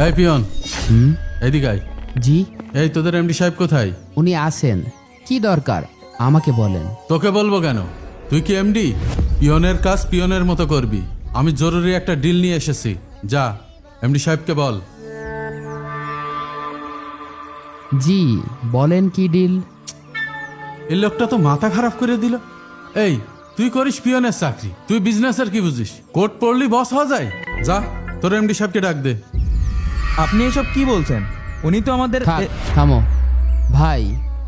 এই পিয়ন, এদিকে আয়। জি। এই তোদের এমডি সাহেব কোথায়? উনি আসেন। কি দরকার আমাকে বলেন। তোকে বলবো কেন? তুই কি এমডি? পিয়নের কাজ পিয়নের মতো করবি। আমি জরুরি একটা ডিল নিয়ে এসেছি। যা এমডি সাহেবকে বল। জি বলেন, কি ডিল? এই লোকটা তো মাথা খারাপ করে দিল। এই তুই করিস পিয়নের চাকরি, তুই বিজনেসের কি বুঝিস? কোর্ট পড়লি বস হওয়া যায়? যা তোর এমডি সাহেবকে ডাক দে। আপনি এসব কি বলছেন? উনি তো আমাদের থাক, থামো ভাই,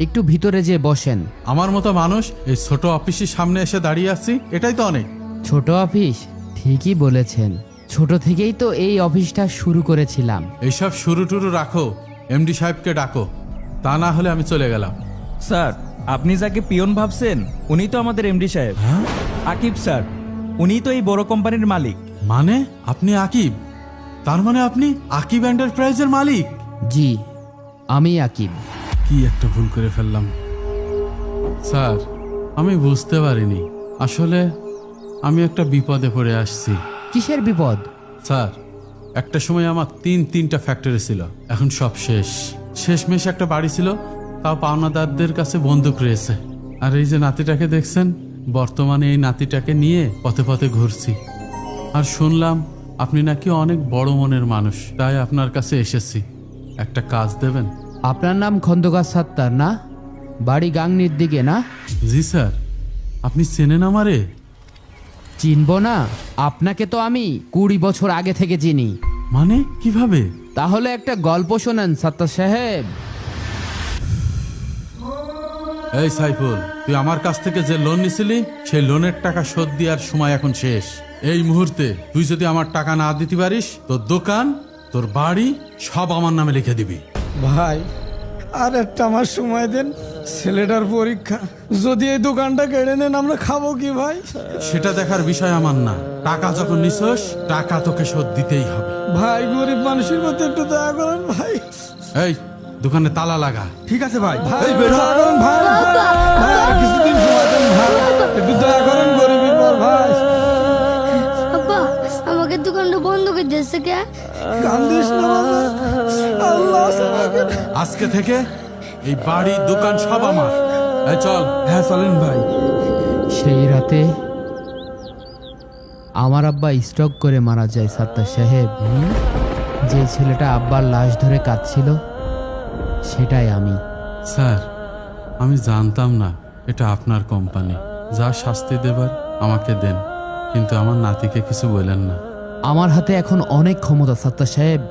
একটু ভিতরে যে বসেন। আমার মতো মানুষ এই ছোট অফিসের সামনে এসে দাঁড়িয়ে আছি, এটাই তো অনেক। ছোট অফিস? ঠিকই বলেছেন, ছোট থেকেই তো এই অফিসটা শুরু করেছিলাম। এইসব শুরু টুরু রাখো, এমডি সাহেবকে ডাকো, তা না হলে আমি চলে গেলাম। স্যার, আপনি যাকে পিয়ন ভাবছেন উনি তো আমাদের এমডি সাহেব, আকিব স্যার। উনি তো এই বড় কোম্পানির মালিক। মানে আপনি আকিব? তার মানে আপনি আকিব এন্টারপ্রাইজের মালিক? জি, আমি আকিব। কি একটা ভুল করে ফেললাম স্যার, আমি বুঝতে পারিনি। আসলে আমি একটা বিপদে পড়ে আসছি। কিসের বিপদ? স্যার, একটা সময় আমার তিনটা ফ্যাক্টরি ছিল, এখন সব শেষমেশ একটা বাড়ি ছিল, তাও পাওনাদারদের কাছে বন্দুক রয়েছে। আর এই যে নাতিটাকে দেখছেন, বর্তমানে এই নাতিটাকে নিয়ে পথে পথে ঘুরছি। আর শুনলাম আপনি নাকি অনেক বড় মনের মানুষ, তাই আপনার কাছে এসেছি। একটা কাজ দেবেন? আপনার নাম খন্দকার সাত্তার না? বাড়ি গাংনির দিকে না? জি স্যার। আপনি চেনেন আমারে? চিনব না? আপনাকে তো আমি 20 বছর আগে থেকে চিনি। মানে কিভাবে? তাহলে একটা গল্প শোনেন সাত্তার সাহেব। এই সাইফুল, তুই আমার কাছ থেকে যে লোন নিছিলি, সেই লোনের টাকা শোধ দেওয়ার সময় এখন শেষ। এই মুহূর্তে তুই যদি আমার টাকা না দিতে পারিস, তোর দোকান, তোর বাড়ি সব আমার নামে লিখে দিবি। ভাই আর একটা মাস সময় দেন, ছেলেটার পরীক্ষা। যদি এই দোকানটা কেড়ে নেন আমরা খাবো কি ভাই? সেটা দেখার বিষয় আমার না। টাকা যখন নিছস, টাকা তোকে শোধ দিতেই হবে। ভাই গরিব মানুষের মধ্যে একটু দয়া করেন ভাই। এই দোকানে তালা লাগা। ঠিক আছে ভাই। ভাই দয়া করেন ভাই, ভাই আর কিছুদিন সময় দেন ভাই, একটু দয়া করেন গরিবের পর ভাই। আব্বা, আমাকে দোকানটা বন্ধ করে দিয়েছে কে? কান্দিস না বাবা, আল্লাহ আমাকে। আজকে থেকে এই বাড়ি দোকান সব আমার। এই চল। হ্যাঁ চলেন ভাই। সেই রাতে আমার আব্বা স্ট্রোক করে মারা যায় সাত্তার সাহেব। যে ছেলেটা আব্বার লাশ ধরে কাঁদছিল, সেটাই আমি। স্যার, আমি জানতাম না এটা আপনার কোম্পানি। যা শাস্তি দেবার আমাকে দেন, কিন্তু আমার নাতিকে কিছু বলেন না। আমার হাতে এখন অনেক ক্ষমতা সাত্তার সাহেব।